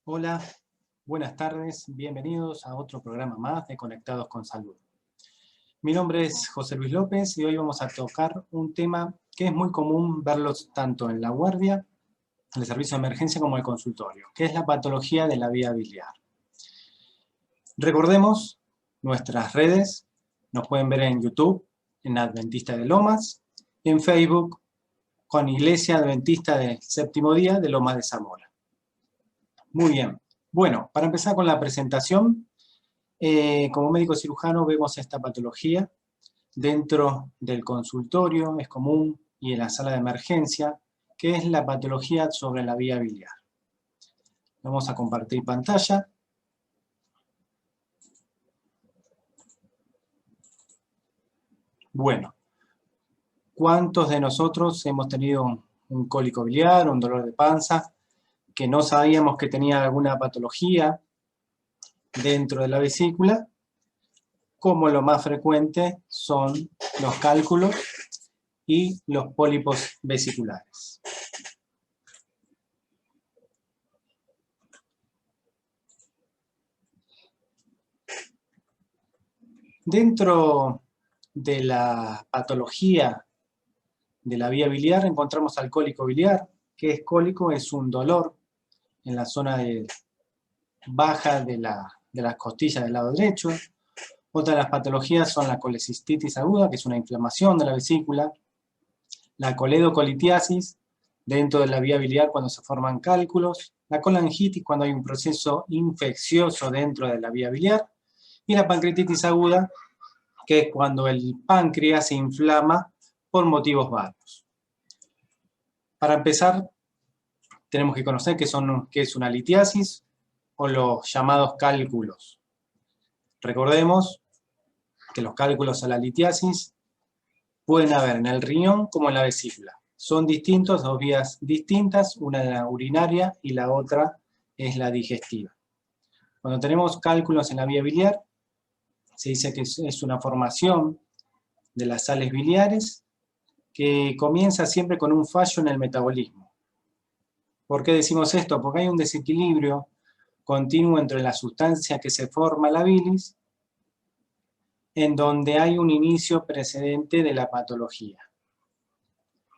Hola, buenas tardes, bienvenidos a otro programa más de Conectados con Salud. Mi nombre es José Luis López y hoy vamos a tocar un tema que es muy común verlos tanto en la guardia, en el servicio de emergencia como en el consultorio, que es la patología de la vía biliar. Recordemos nuestras redes, nos pueden ver en YouTube, en Adventista de Lomas, en Facebook, con Iglesia Adventista del Séptimo Día de Lomas de Zamora. Muy bien. Bueno, para empezar con la presentación, como médico cirujano vemos esta patología dentro del consultorio, es común, y en la sala de emergencia, que es la patología sobre la vía biliar. Vamos a compartir pantalla. Bueno, ¿cuántos de nosotros hemos tenido un cólico biliar, un dolor de panza, que no sabíamos que tenía alguna patología dentro de la vesícula? Como lo más frecuente son los cálculos y los pólipos vesiculares. Dentro de la patología de la vía biliar encontramos al cólico biliar, que es cólico, es un dolor en la zona baja de las costillas del lado derecho. Otra de las patologías son la colecistitis aguda, que es una inflamación de la vesícula, la coledocolitiasis, dentro de la vía biliar cuando se forman cálculos, la colangitis cuando hay un proceso infeccioso dentro de la vía biliar, y la pancreatitis aguda, que es cuando el páncreas se inflama por motivos varios. Para empezar, tenemos que conocer qué es una litiasis o los llamados cálculos. Recordemos que los cálculos a la litiasis pueden haber en el riñón como en la vesícula. Son distintos, dos vías distintas, una es la urinaria y la otra es la digestiva. Cuando tenemos cálculos en la vía biliar, se dice que es una formación de las sales biliares que comienza siempre con un fallo en el metabolismo. ¿Por qué decimos esto? Porque hay un desequilibrio continuo entre la sustancia que se forma la bilis, en donde hay un inicio precedente de la patología.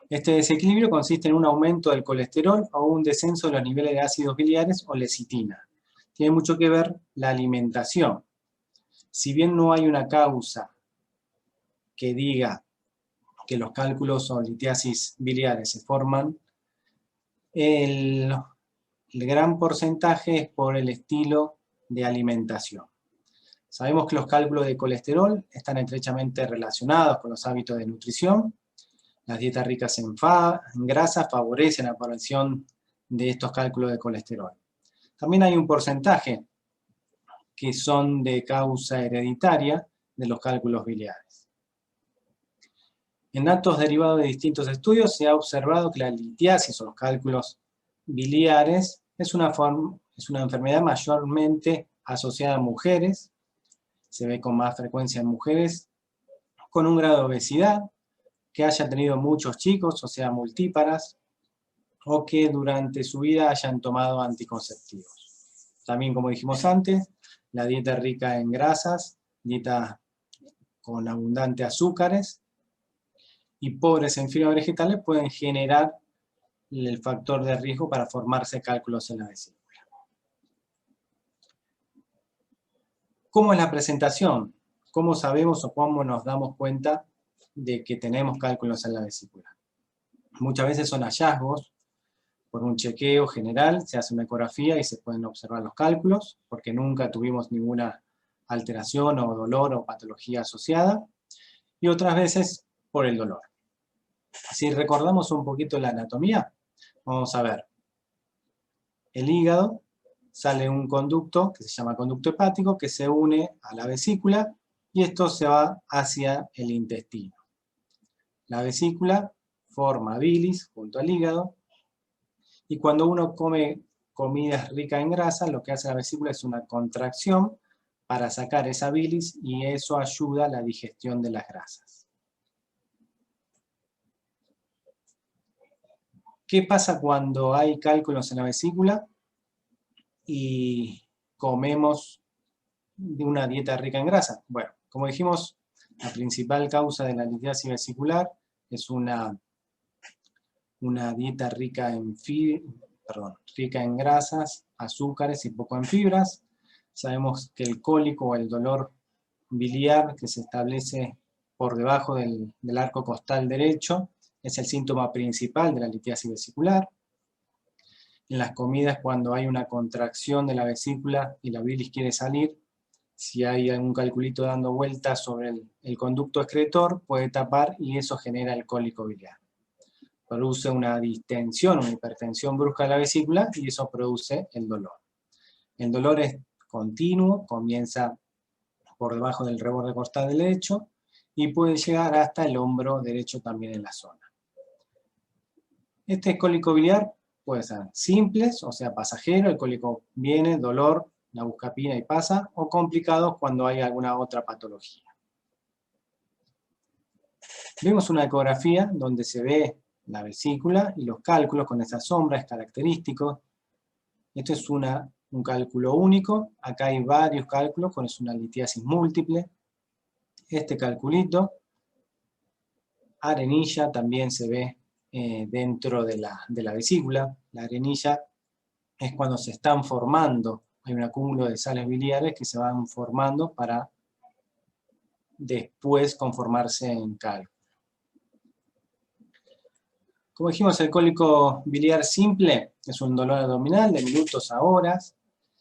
Este desequilibrio consiste en un aumento del colesterol o un descenso de los niveles de ácidos biliares o lecitina. Tiene mucho que ver la alimentación. Si bien no hay una causa que diga que los cálculos o litiasis biliares se forman, el gran porcentaje es por el estilo de alimentación. Sabemos que los cálculos de colesterol están estrechamente relacionados con los hábitos de nutrición. Las dietas ricas en grasa favorecen la aparición de estos cálculos de colesterol. También hay un porcentaje que son de causa hereditaria de los cálculos biliares. En datos derivados de distintos estudios se ha observado que la litiasis o los cálculos biliares es una enfermedad mayormente asociada a mujeres, se ve con más frecuencia en mujeres con un grado de obesidad, que haya tenido muchos chicos, o sea, multíparas, o que durante su vida hayan tomado anticonceptivos. También, como dijimos antes, la dieta rica en grasas, dieta con abundante azúcares y pobres en fibras vegetales pueden generar el factor de riesgo para formarse cálculos en la vesícula. ¿Cómo es la presentación? ¿Cómo sabemos o cómo nos damos cuenta de que tenemos cálculos en la vesícula? Muchas veces son hallazgos por un chequeo general, se hace una ecografía y se pueden observar los cálculos, porque nunca tuvimos ninguna alteración o dolor o patología asociada, y otras veces por el dolor. Si recordamos un poquito la anatomía, vamos a ver. El hígado sale un conducto que se llama conducto hepático que se une a la vesícula y esto se va hacia el intestino. La vesícula forma bilis junto al hígado y cuando uno come comidas ricas en grasa, lo que hace la vesícula es una contracción para sacar esa bilis y eso ayuda a la digestión de las grasas. ¿Qué pasa cuando hay cálculos en la vesícula? y comemos de una dieta rica en grasa? Bueno, como dijimos, la principal causa de la litiasis vesicular es una dieta rica en grasas, azúcares y poco en fibras. Sabemos que el cólico o el dolor biliar que se establece por debajo del arco costal derecho es el síntoma principal de la litiasis vesicular. En las comidas, cuando hay una contracción de la vesícula y la bilis quiere salir, si hay algún calculito dando vueltas sobre el conducto excretor, puede tapar y eso genera el cólico biliar. Produce una distensión, una hipertensión brusca de la vesícula y eso produce el dolor. El dolor es continuo, comienza por debajo del reborde costal derecho y puede llegar hasta el hombro derecho también en la zona. Este cólico biliar puede ser simples, o sea, pasajero, el cólico viene, dolor, la buscapina y pasa, o complicados cuando hay alguna otra patología. Vemos una ecografía donde se ve la vesícula y los cálculos con esas sombras característicos. Esto es un cálculo único, acá hay varios cálculos, con una litiasis múltiple. Este calculito, arenilla, también se ve dentro de la vesícula. La arenilla es cuando se están formando, hay un acúmulo de sales biliares que se van formando para después conformarse en cálculo. Como dijimos, el cólico biliar simple es un dolor abdominal de minutos a horas,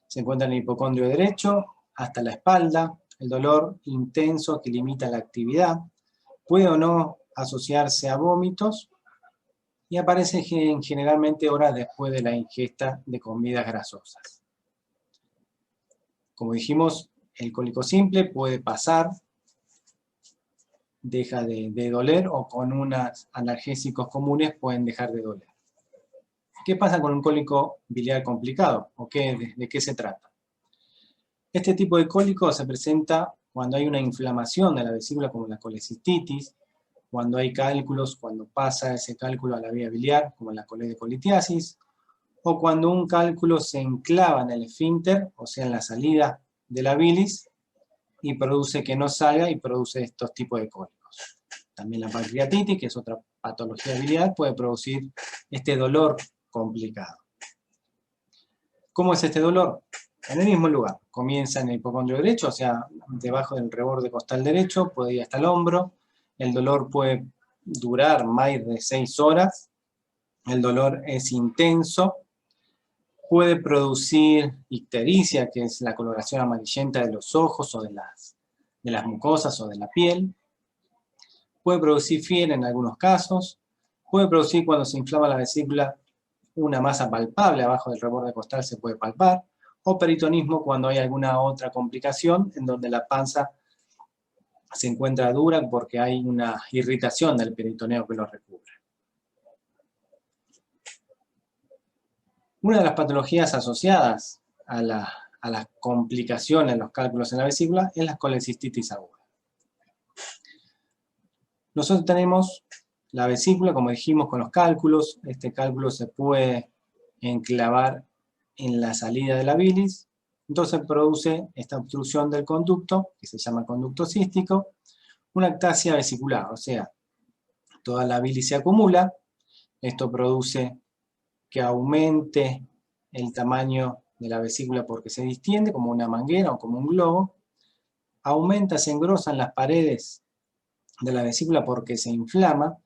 se encuentra en el hipocondrio derecho hasta la espalda, el dolor intenso que limita la actividad, puede o no asociarse a vómitos y aparece generalmente horas después de la ingesta de comidas grasosas. Como dijimos, el cólico simple puede pasar, deja de doler o con unos analgésicos comunes pueden dejar de doler. ¿Qué pasa con un cólico biliar complicado? ¿O de qué se trata? Este tipo de cólico se presenta cuando hay una inflamación de la vesícula como la colecistitis, cuando hay cálculos, cuando pasa ese cálculo a la vía biliar como la coledocolitiasis, o cuando un cálculo se enclava en el esfínter, o sea en la salida de la bilis, y produce que no salga y produce estos tipos de cólicos. También la pancreatitis, que es otra patología biliar, puede producir este dolor complicado. ¿Cómo es este dolor? En el mismo lugar. Comienza en el hipocondrio derecho, o sea, debajo del reborde costal derecho, puede ir hasta el hombro. El dolor puede durar más de 6 horas. El dolor es intenso. Puede producir ictericia, que es la coloración amarillenta de los ojos o de las mucosas o de la piel. Puede producir fiebre en algunos casos. Puede producir cuando se inflama la vesícula una masa palpable abajo del reborde costal se puede palpar. O peritonismo cuando hay alguna otra complicación en donde la panza se encuentra dura porque hay una irritación del peritoneo que lo recubre. Una de las patologías asociadas a las complicaciones en los cálculos en la vesícula es la colecistitis aguda. Nosotros tenemos la vesícula, como dijimos, con los cálculos. Este cálculo se puede enclavar en la salida de la bilis. Entonces produce esta obstrucción del conducto, que se llama conducto cístico, una ectasia vesicular, o sea, toda la bilis se acumula. Esto produce que aumente el tamaño de la vesícula porque se distiende como una manguera o como un globo. Aumenta, se engrosan las paredes de la vesícula porque se inflama.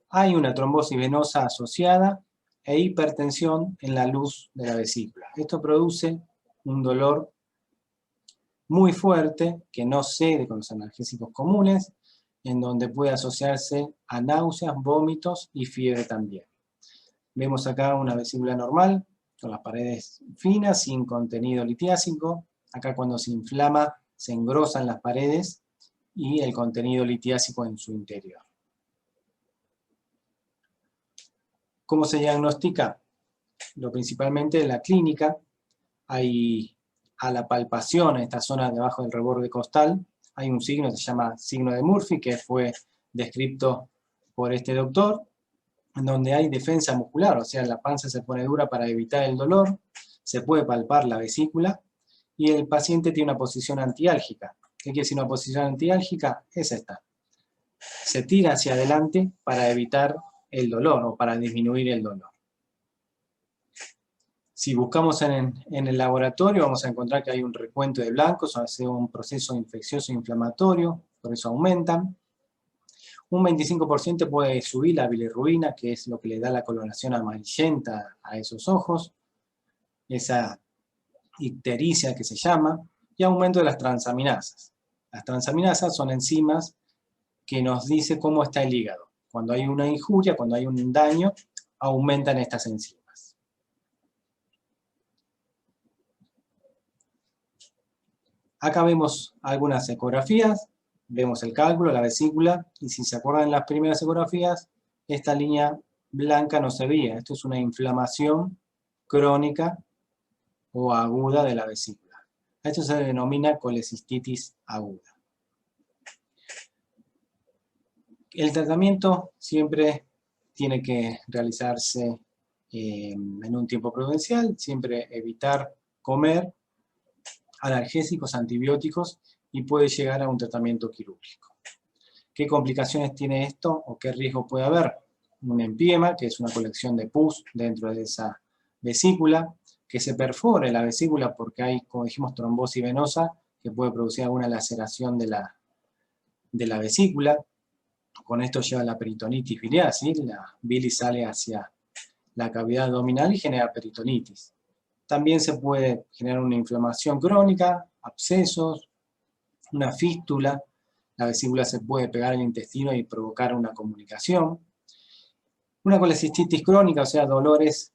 Hay una trombosis venosa asociada e hipertensión en la luz de la vesícula. Esto produce un dolor muy fuerte que no cede con los analgésicos comunes, en donde puede asociarse a náuseas, vómitos y fiebre también. Vemos acá una vesícula normal, con las paredes finas, sin contenido litiásico. Acá cuando se inflama, se engrosan las paredes y el contenido litiásico en su interior. ¿Cómo se diagnostica? Lo principalmente en la clínica, hay a la palpación en esta zona debajo del reborde costal, hay un signo que se llama signo de Murphy, que fue descrito por este doctor, en donde hay defensa muscular, o sea, la panza se pone dura para evitar el dolor, se puede palpar la vesícula y el paciente tiene una posición antiálgica. ¿Qué quiere decir una posición antiálgica? Es esta. Se tira hacia adelante para evitar el dolor o para disminuir el dolor. Si buscamos en el laboratorio vamos a encontrar que hay un recuento de blancos, o sea, un proceso infeccioso inflamatorio, por eso aumentan. Un 25% puede subir la bilirrubina, que es lo que le da la coloración amarillenta a esos ojos, esa ictericia que se llama, y aumento de las transaminasas. Las transaminasas son enzimas que nos dicen cómo está el hígado. Cuando hay una injuria, cuando hay un daño, aumentan estas enzimas. Acá vemos algunas ecografías, vemos el cálculo, la vesícula, y si se acuerdan en las primeras ecografías, esta línea blanca no se veía. Esto es una inflamación crónica o aguda de la vesícula. Esto se denomina colecistitis aguda. El tratamiento siempre tiene que realizarse en un tiempo prudencial, siempre evitar comer analgésicos, antibióticos, y puede llegar a un tratamiento quirúrgico. ¿Qué complicaciones tiene esto o qué riesgo puede haber? Un empiema, que es una colección de pus dentro de esa vesícula, que se perfore la vesícula porque hay, como dijimos, trombosis venosa, que puede producir alguna laceración de la vesícula. Con esto lleva la peritonitis biliar, ¿sí? La bilis sale hacia la cavidad abdominal y genera peritonitis. También se puede generar una inflamación crónica, abscesos, una fístula. La vesícula se puede pegar al intestino y provocar una comunicación. Una colecistitis crónica, o sea, dolores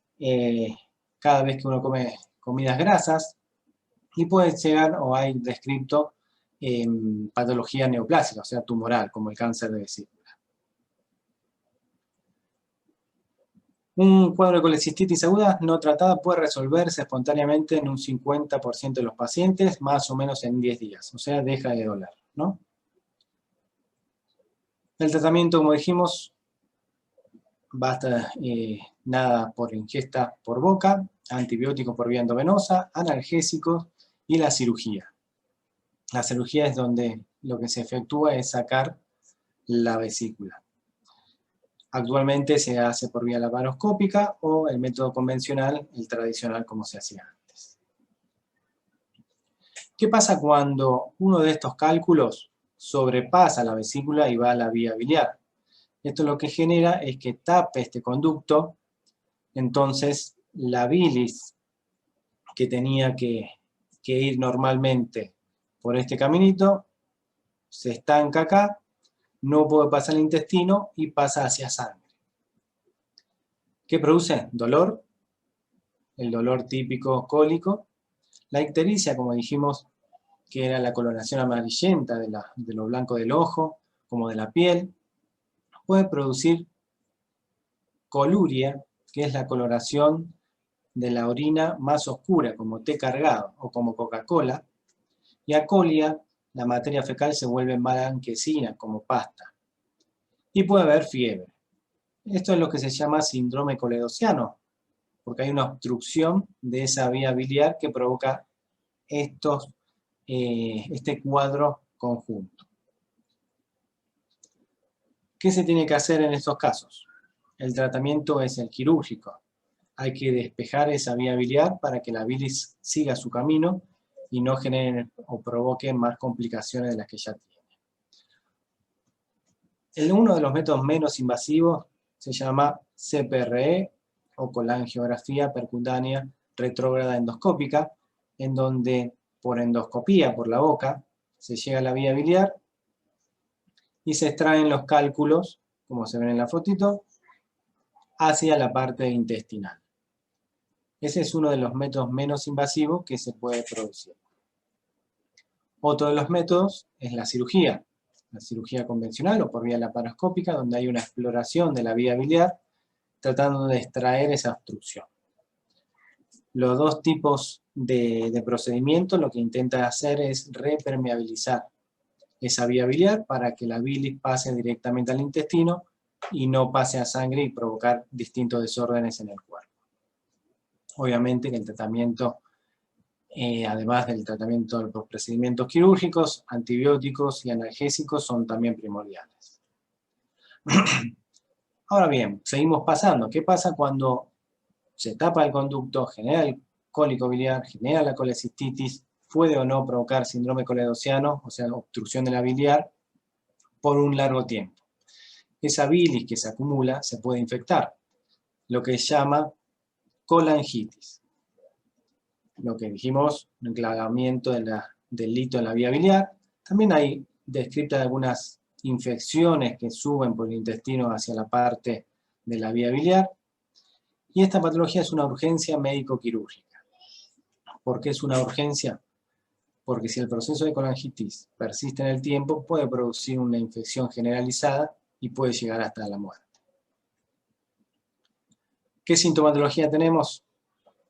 cada vez que uno come comidas grasas. Y puede llegar, o hay descrito, patología neoplásica, o sea, tumoral, como el cáncer de vesícula. Un cuadro de colecistitis aguda no tratada puede resolverse espontáneamente en un 50% de los pacientes, más o menos en 10 días, o sea, deja de doler, ¿no? El tratamiento, como dijimos, basta nada por ingesta por boca, antibióticos por vía endovenosa, analgésicos y la cirugía. La cirugía es donde lo que se efectúa es sacar la vesícula. Actualmente se hace por vía laparoscópica o el método convencional, el tradicional como se hacía antes. ¿Qué pasa cuando uno de estos cálculos sobrepasa la vesícula y va a la vía biliar? Esto lo que genera es que tape este conducto, entonces la bilis que tenía que ir normalmente por este caminito se estanca acá, no puede pasar al intestino y pasa hacia sangre. ¿Qué produce? Dolor, el dolor típico cólico, la ictericia, como dijimos, que era la coloración amarillenta de lo blanco del ojo, como de la piel, puede producir coluria, que es la coloración de la orina más oscura, como té cargado o como Coca-Cola, y acolia, la materia fecal se vuelve blanquecina, como pasta. Y puede haber fiebre. Esto es lo que se llama síndrome coledociano, porque hay una obstrucción de esa vía biliar que provoca este cuadro conjunto. ¿Qué se tiene que hacer en estos casos? El tratamiento es el quirúrgico. Hay que despejar esa vía biliar para que la bilis siga su camino y no genere o provoque más complicaciones de las que ya tiene. Uno de los métodos menos invasivos se llama CPRE o colangiografía percutánea retrógrada endoscópica, en donde por endoscopía, por la boca, se llega a la vía biliar y se extraen los cálculos, como se ven en la fotito, hacia la parte intestinal. Ese es uno de los métodos menos invasivos que se puede producir. Otro de los métodos es la cirugía convencional o por vía laparoscópica, donde hay una exploración de la vía biliar tratando de extraer esa obstrucción. Los dos tipos de procedimiento lo que intenta hacer es repermeabilizar esa vía biliar para que la bilis pase directamente al intestino y no pase a sangre y provocar distintos desórdenes en el cuerpo. Obviamente que el tratamiento, además del tratamiento de los procedimientos quirúrgicos, antibióticos y analgésicos son también primordiales. Ahora bien, seguimos pasando. ¿Qué pasa cuando se tapa el conducto, genera el cólico biliar, genera la colecistitis? ¿Puede o no provocar síndrome coledociano, o sea, obstrucción de la biliar, por un largo tiempo? Esa bilis que se acumula se puede infectar, lo que se llama colangitis. Lo que dijimos, un enclavamiento del lito en la vía biliar. También hay descritas algunas infecciones que suben por el intestino hacia la parte de la vía biliar. Y esta patología es una urgencia médico-quirúrgica. ¿Por qué es una urgencia? Porque si el proceso de colangitis persiste en el tiempo, puede producir una infección generalizada y puede llegar hasta la muerte. ¿Qué sintomatología tenemos?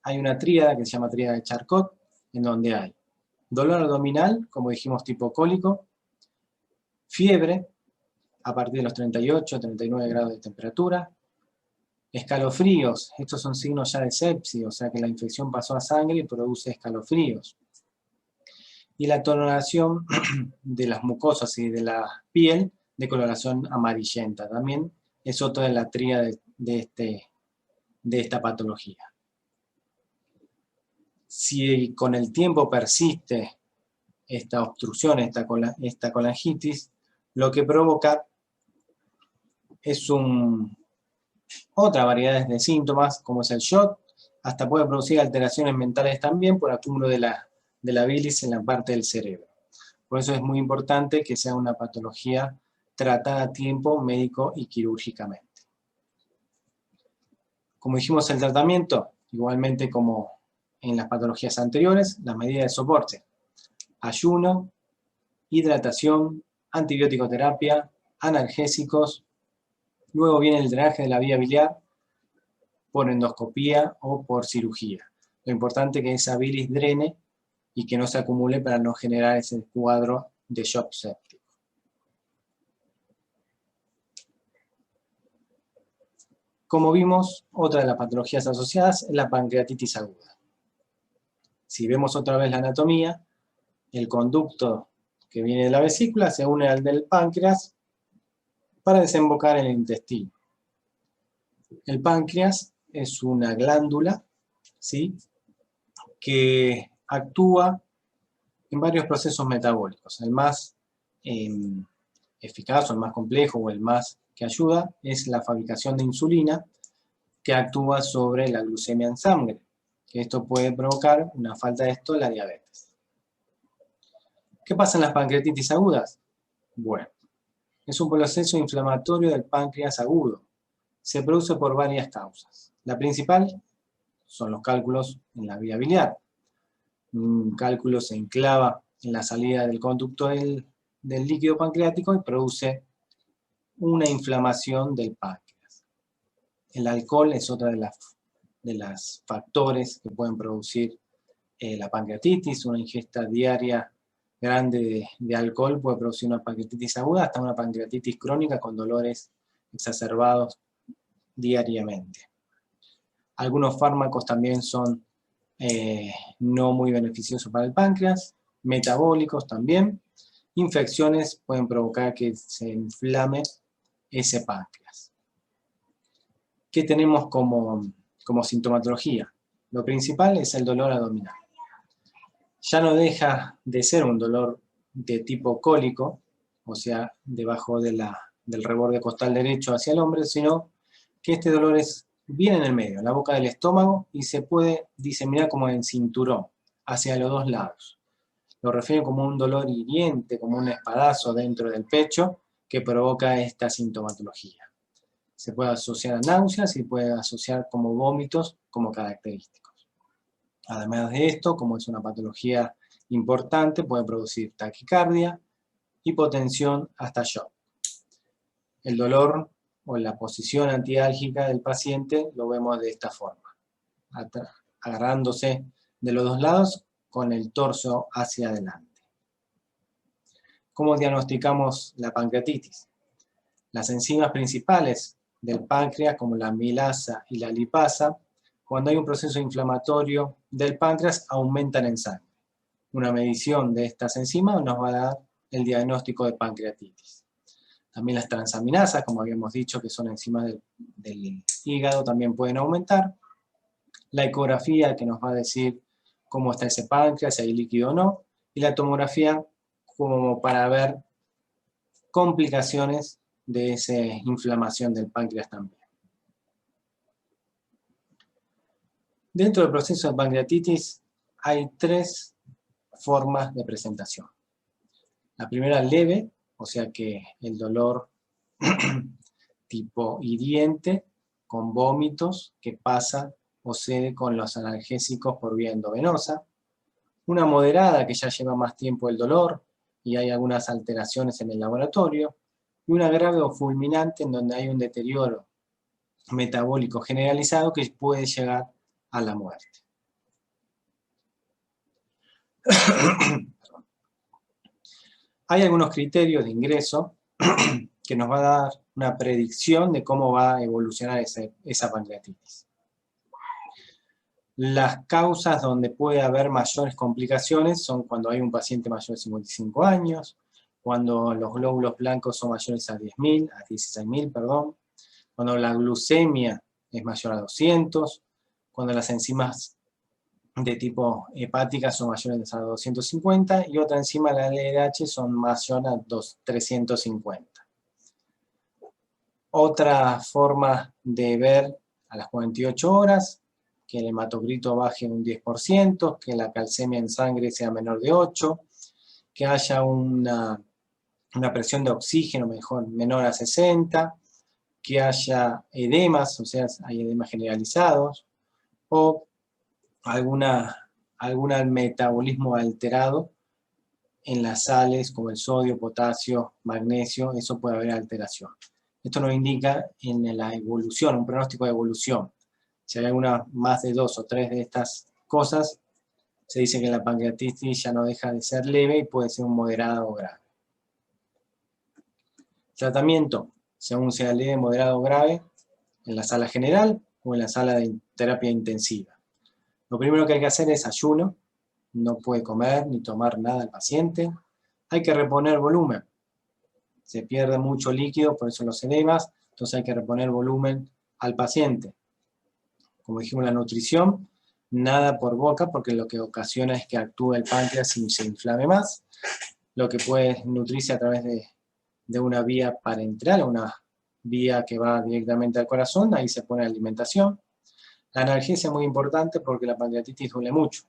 Hay una tríada que se llama tríada de Charcot, en donde hay dolor abdominal, como dijimos, tipo cólico, fiebre, a partir de los 38, 39 grados de temperatura, escalofríos, estos son signos ya de sepsis, o sea que la infección pasó a sangre y produce escalofríos. Y la coloración de las mucosas y de la piel de coloración amarillenta, también es otra de la tríada de esta patología. Si con el tiempo persiste esta obstrucción, esta colangitis, lo que provoca es otra variedad de síntomas, como es el shock, hasta puede producir alteraciones mentales también por acúmulo de la bilis en la parte del cerebro. Por eso es muy importante que sea una patología tratada a tiempo médico y quirúrgicamente. Como dijimos, el tratamiento, igualmente como en las patologías anteriores, las medidas de soporte: ayuno, hidratación, antibiótico-terapia, analgésicos. Luego viene el drenaje de la vía biliar por endoscopía o por cirugía. Lo importante es que esa bilis drene y que no se acumule para no generar ese cuadro de shock séptico. Como vimos, otra de las patologías asociadas es la pancreatitis aguda. Si vemos otra vez la anatomía, el conducto que viene de la vesícula se une al del páncreas para desembocar en el intestino. El páncreas es una glándula, ¿sí?, que actúa en varios procesos metabólicos. El más eficaz o el más complejo o el más que ayuda es la fabricación de insulina, que actúa sobre la glucemia en sangre, que esto puede provocar una falta de esto, la diabetes. ¿Qué pasa en las pancreatitis agudas? Bueno, es un proceso inflamatorio del páncreas agudo. Se produce por varias causas. La principal son los cálculos en la vía biliar. Un cálculo se enclava en la salida del conducto del líquido pancreático y produce una inflamación del páncreas. El alcohol es otra de los factores que pueden producir la pancreatitis. Una ingesta diaria grande de alcohol puede producir una pancreatitis aguda, hasta una pancreatitis crónica con dolores exacerbados diariamente. Algunos fármacos también son no muy beneficiosos para el páncreas, metabólicos también. Infecciones pueden provocar que se inflame ese páncreas. ¿Qué tenemos como sintomatología? Lo principal es el dolor abdominal. Ya no deja de ser un dolor de tipo cólico, o sea, debajo del reborde costal derecho hacia el hombro, sino que este dolor viene en el medio, en la boca del estómago, y se puede diseminar como en cinturón, hacia los dos lados. Lo refiero como un dolor hiriente, como un espadazo dentro del pecho, que provoca esta sintomatología. Se puede asociar a náuseas y puede asociar como vómitos como característicos. Además de esto, como es una patología importante, puede producir taquicardia, hipotensión, hasta shock. El dolor o la posición antiálgica del paciente lo vemos de esta forma, agarrándose de los dos lados con el torso hacia adelante. ¿Cómo diagnosticamos la pancreatitis? Las enzimas principales del páncreas, como la amilasa y la lipasa, Cuando hay un proceso inflamatorio del páncreas, aumentan en sangre. Una medición de estas enzimas nos va a dar el diagnóstico de pancreatitis. También las transaminasas, como habíamos dicho, que son enzimas del hígado, también pueden aumentar. La ecografía, que nos va a decir cómo está ese páncreas, si hay líquido o no. Y la tomografía, como para ver complicaciones de esa inflamación del páncreas también. Dentro del proceso de pancreatitis hay 3 formas de presentación. La primera leve, o sea que el dolor tipo hiriente, con vómitos, que pasa o cede con los analgésicos por vía endovenosa. Una moderada, que ya lleva más tiempo el dolor y hay algunas alteraciones en el laboratorio. Y una grave o fulminante, en donde hay un deterioro metabólico generalizado que puede llegar a la muerte. Hay algunos criterios de ingreso que nos va a dar una predicción de cómo va a evolucionar esa pancreatitis. Las causas donde puede haber mayores complicaciones son cuando hay un paciente mayor de 55 años, cuando los glóbulos blancos son mayores a 10.000, a 16.000, perdón, cuando la glucemia es mayor a 200, cuando las enzimas de tipo hepática son mayores a 250 y otra enzima, la LDH, son mayores a 350. Otra forma de ver a las 48 horas, que el hematocrito baje un 10%, que la calcemia en sangre sea menor de 8, que haya una presión de oxígeno menor a 60, que haya edemas, o sea, hay edemas generalizados, o algún metabolismo alterado en las sales como el sodio, potasio, magnesio, eso puede haber alteración. Esto nos indica en la evolución, un pronóstico de evolución. Si hay alguna más de 2 o 3 de estas cosas, se dice que la pancreatitis ya no deja de ser leve y puede ser un moderado o grave. Tratamiento, según sea leve, moderado o grave, en la sala general o en la sala de terapia intensiva. Lo primero que hay que hacer es ayuno, no puede comer ni tomar nada el paciente. Hay que reponer volumen, se pierde mucho líquido, por eso los edemas, entonces hay que reponer volumen al paciente. Como dijimos, la nutrición, nada por boca, porque lo que ocasiona es que actúe el páncreas y se inflame más. Lo que puede nutrirse a través de una vía parenteral, una vía que va directamente al corazón, ahí se pone alimentación. La analgesia es muy importante porque la pancreatitis duele mucho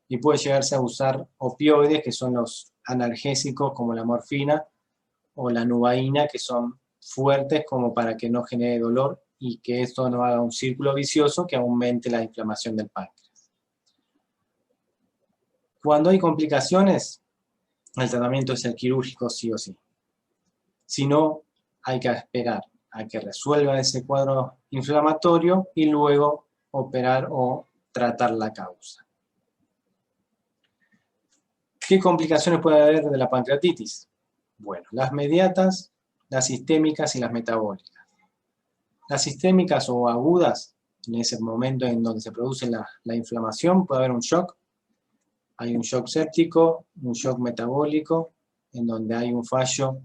y puede llegarse a usar opioides, que son los analgésicos como la morfina o la nubaína, que son fuertes como para que no genere dolor y que esto no haga un círculo vicioso que aumente la inflamación del páncreas. Cuando hay complicaciones, el tratamiento es el quirúrgico sí o sí. Si no, hay que esperar a que resuelva ese cuadro inflamatorio y luego operar o tratar la causa. ¿Qué complicaciones puede haber de la pancreatitis? Bueno, las mediatas, las sistémicas y las metabólicas. Las sistémicas o agudas, en ese momento en donde se produce la inflamación, puede haber un shock. Hay un shock séptico, un shock metabólico, en donde hay un fallo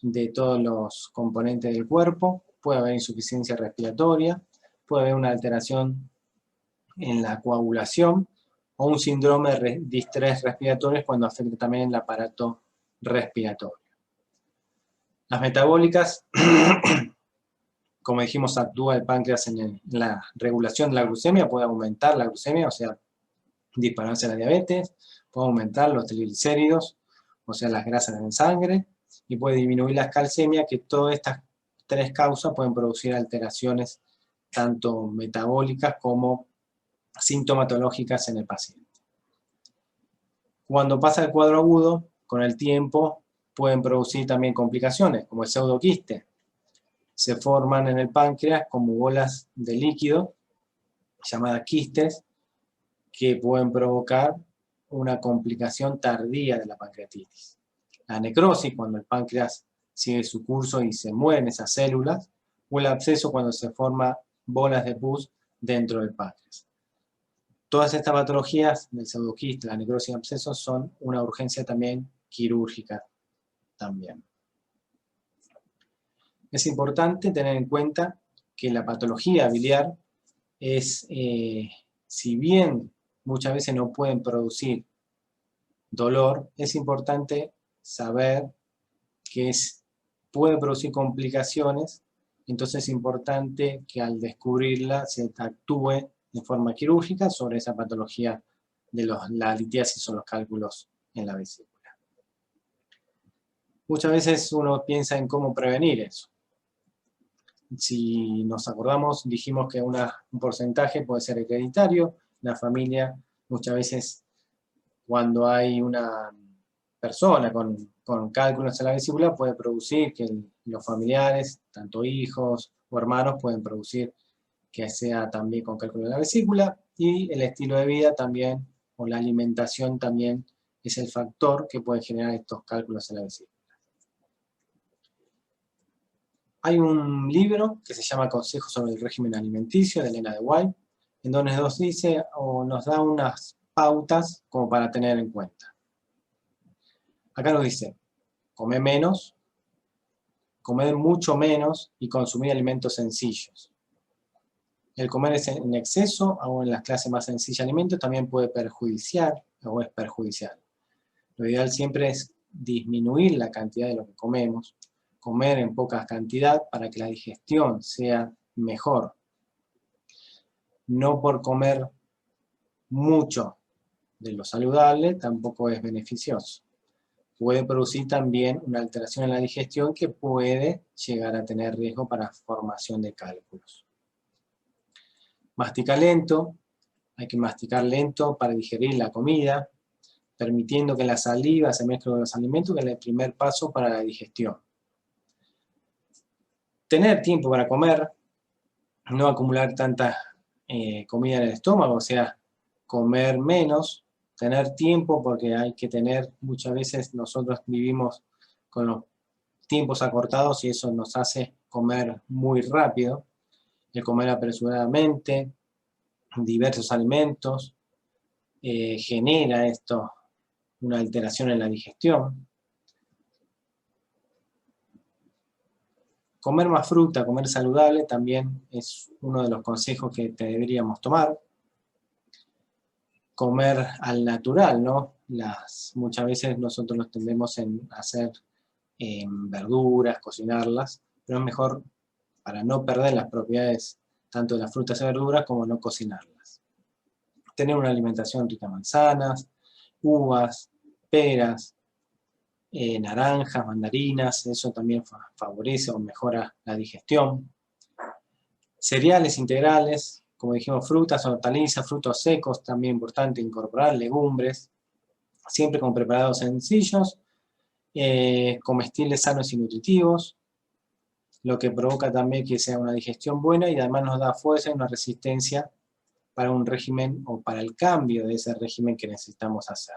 de todos los componentes del cuerpo, puede haber insuficiencia respiratoria, puede haber una alteración en la coagulación, o un síndrome de distrés respiratorio cuando afecta también el aparato respiratorio. Las metabólicas, como dijimos, actúa el páncreas en la regulación de la glucemia, puede aumentar la glucemia, o sea, dispararse la diabetes, puede aumentar los triglicéridos, o sea, las grasas en sangre, y puede disminuir las calcemias, que todas estas 3 causas pueden producir alteraciones tanto metabólicas como sintomatológicas en el paciente. Cuando pasa el cuadro agudo, con el tiempo pueden producir también complicaciones, como el pseudoquiste. Se forman en el páncreas como bolas de líquido, llamadas quistes, que pueden provocar una complicación tardía de la pancreatitis. La necrosis, cuando el páncreas sigue su curso y se mueren esas células, o el absceso, cuando se forman bolas de pus dentro del páncreas. Todas estas patologías del pseudoquiste, la necrosis y abscesos son una urgencia también quirúrgica también. Es importante tener en cuenta que la patología biliar es, si bien muchas veces no pueden producir dolor, es importante saber que puede producir complicaciones, entonces es importante que al descubrirla se actúe de forma quirúrgica sobre esa patología de la litiasis o los cálculos en la vesícula. Muchas veces uno piensa en cómo prevenir eso. Si nos acordamos, dijimos que un porcentaje puede ser hereditario. La familia, muchas veces, cuando hay una persona con cálculos en la vesícula, puede producir que los familiares, tanto hijos o hermanos, pueden producir que sea también con cálculos en la vesícula, y el estilo de vida también, o la alimentación también, es el factor que puede generar estos cálculos en la vesícula. Hay un libro que se llama Consejos sobre el régimen alimenticio, de Elena de White, en donde nos dice o nos da unas pautas como para tener en cuenta. Acá nos dice, comer menos, comer mucho menos y consumir alimentos sencillos. El comer en exceso o en las clases más sencillas de alimentos también puede perjudiciar o es perjudicial. Lo ideal siempre es disminuir la cantidad de lo que comemos, comer en poca cantidad para que la digestión sea mejor. No por comer mucho de lo saludable tampoco es beneficioso. Puede producir también una alteración en la digestión que puede llegar a tener riesgo para formación de cálculos. Mastica lento, hay que masticar lento para digerir la comida, permitiendo que la saliva se mezcle con los alimentos, que es el primer paso para la digestión. Tener tiempo para comer, no acumular tanta comida en el estómago, o sea, comer menos, tener tiempo, porque hay que tener, muchas veces nosotros vivimos con los tiempos acortados y eso nos hace comer muy rápido, el comer apresuradamente, diversos alimentos, genera esto una alteración en la digestión. Comer más fruta, comer saludable, también es uno de los consejos que deberíamos tomar. Comer al natural, ¿no? Muchas veces nosotros nos tendemos en hacer verduras, cocinarlas, pero es mejor para no perder las propiedades tanto de las frutas y verduras como no cocinarlas. Tener una alimentación rica en manzanas, uvas, peras, naranjas, mandarinas, eso también favorece o mejora la digestión. Cereales integrales, como dijimos, frutas, hortalizas, frutos secos, también importante incorporar, legumbres, siempre con preparados sencillos, comestibles sanos y nutritivos, lo que provoca también que sea una digestión buena y además nos da fuerza y una resistencia para un régimen o para el cambio de ese régimen que necesitamos hacer.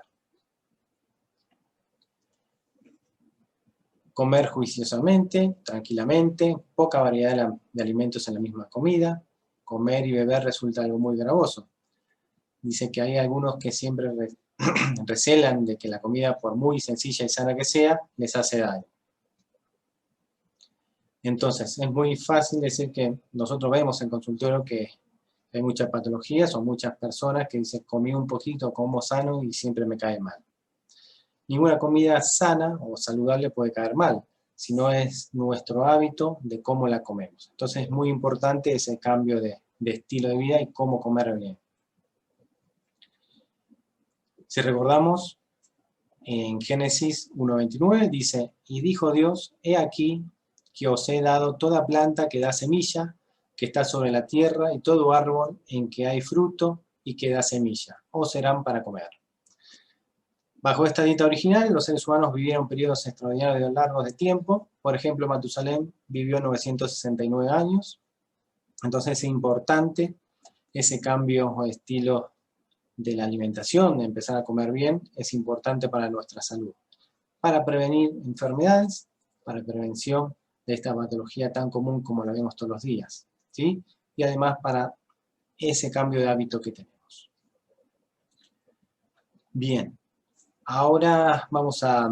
Comer juiciosamente, tranquilamente, poca variedad de alimentos en la misma comida. Comer y beber resulta algo muy gravoso. Dice que hay algunos que siempre recelan de que la comida, por muy sencilla y sana que sea, les hace daño. Entonces, es muy fácil decir que nosotros vemos en consultorio que hay muchas patologías o muchas personas que dicen, comí un poquito, como sano y siempre me cae mal. Ninguna comida sana o saludable puede caer mal, sino es nuestro hábito de cómo la comemos. Entonces es muy importante ese cambio de estilo de vida y cómo comer bien. Si recordamos, en Génesis 1:29 dice, y dijo Dios, he aquí que os he dado toda planta que da semilla, que está sobre la tierra, y todo árbol en que hay fruto y que da semilla, os serán para comer. Bajo esta dieta original, los seres humanos vivieron periodos extraordinarios largos de tiempo. Por ejemplo, Matusalén vivió 969 años. Entonces es importante ese cambio o estilo de la alimentación, de empezar a comer bien, es importante para nuestra salud. Para prevenir enfermedades, para prevención de esta patología tan común como la vemos todos los días, ¿sí? Y además para ese cambio de hábito que tenemos. Bien, ahora vamos a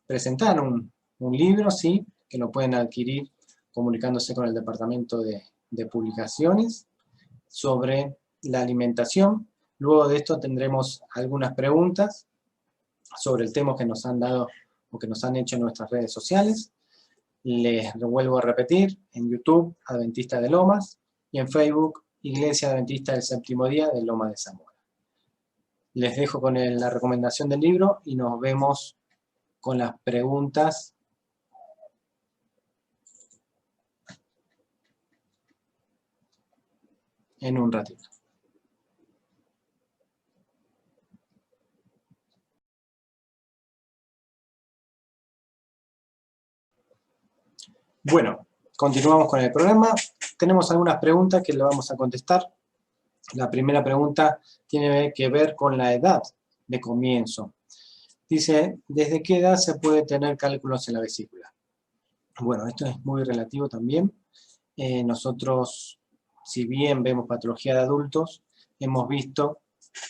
presentar un libro, ¿sí? Que lo pueden adquirir comunicándose con el Departamento de Publicaciones sobre la alimentación. Luego de esto tendremos algunas preguntas sobre el tema que nos han dado o que nos han hecho en nuestras redes sociales. Les vuelvo a repetir, en YouTube, Adventista de Lomas, y en Facebook, Iglesia Adventista del Séptimo Día de Lomas de Zamora. Les dejo con la recomendación del libro y nos vemos con las preguntas en un ratito. Bueno, continuamos con el programa. Tenemos algunas preguntas que le vamos a contestar. La primera pregunta tiene que ver con la edad de comienzo. Dice, ¿desde qué edad se puede tener cálculos en la vesícula? Bueno, esto es muy relativo también. Nosotros, si bien vemos patología de adultos, hemos visto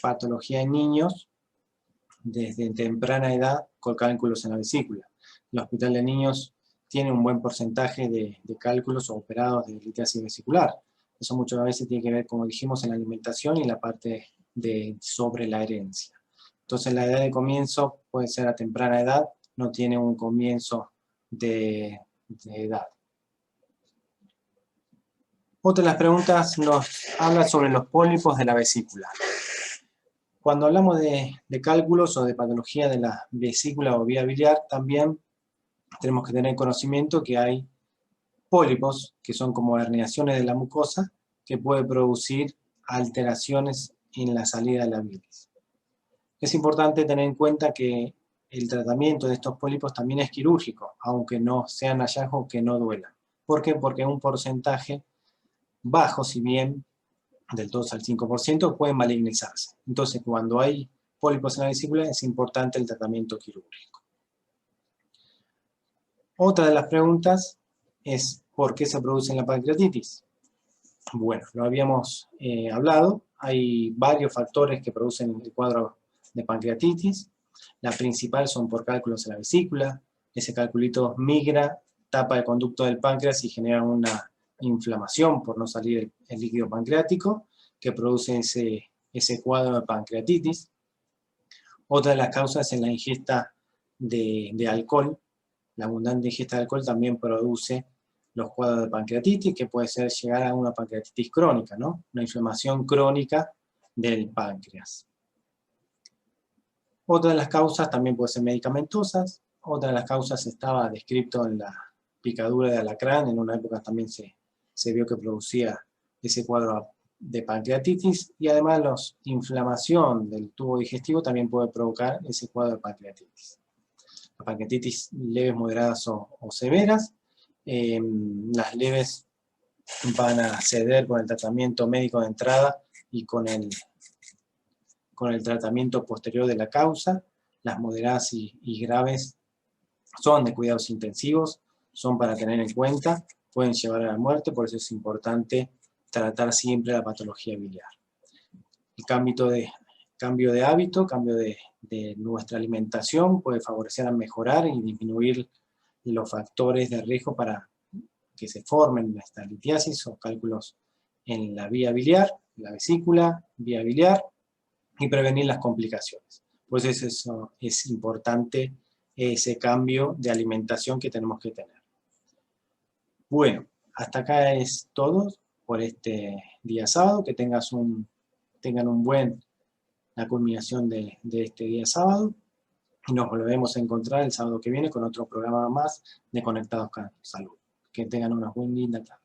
patología en niños desde temprana edad con cálculos en la vesícula. El Hospital de Niños tiene un buen porcentaje de cálculos o operados de litiasis vesicular. Eso muchas veces tiene que ver, como dijimos, en la alimentación y la parte sobre la herencia. Entonces la edad de comienzo puede ser a temprana edad, no tiene un comienzo de edad. Otra de las preguntas nos habla sobre los pólipos de la vesícula. Cuando hablamos de cálculos o de patología de la vesícula o vía biliar, también tenemos que tener conocimiento que hay pólipos, que son como herniaciones de la mucosa, que puede producir alteraciones en la salida de la bilis. Es importante tener en cuenta que el tratamiento de estos pólipos también es quirúrgico, aunque no sean hallazgos que no duelan. ¿Por qué? Porque un porcentaje bajo, si bien del 2 al 5%, pueden malignizarse. Entonces, cuando hay pólipos en la vesícula, es importante el tratamiento quirúrgico. Otra de las preguntas es, ¿por qué se produce la pancreatitis? Bueno, lo habíamos hablado, hay varios factores que producen el cuadro de pancreatitis. La principal son por cálculos en la vesícula, ese calculito migra, tapa el conducto del páncreas y genera una inflamación por no salir el líquido pancreático, que produce ese cuadro de pancreatitis. Otra de las causas es la ingesta de alcohol. La abundante ingesta de alcohol también produce los cuadros de pancreatitis, que puede ser llegar a una pancreatitis crónica, ¿no? Una inflamación crónica del páncreas. Otra de las causas también puede ser medicamentosas. Otra de las causas estaba descrito en la picadura de alacrán. En una época también se vio que producía ese cuadro de pancreatitis. Y además la inflamación del tubo digestivo también puede provocar ese cuadro de pancreatitis. La pancreatitis leves, moderadas o severas. Las leves van a ceder con el tratamiento médico de entrada y con el tratamiento posterior de la causa. Las moderadas y graves son de cuidados intensivos, son para tener en cuenta, pueden llevar a la muerte, por eso es importante tratar siempre la patología biliar. El cambio de hábito, cambio de nuestra alimentación puede favorecer a mejorar y disminuir los factores de riesgo para que se formen esta litiasis o cálculos en la vía biliar, la vesícula, vía biliar, y prevenir las complicaciones. Pues eso es importante, ese cambio de alimentación que tenemos que tener. Bueno, hasta acá es todo por este día sábado. Que tengan la culminación de este día sábado. Y nos volvemos a encontrar el sábado que viene con otro programa más de Conectados con Salud. Que tengan una muy linda tarde.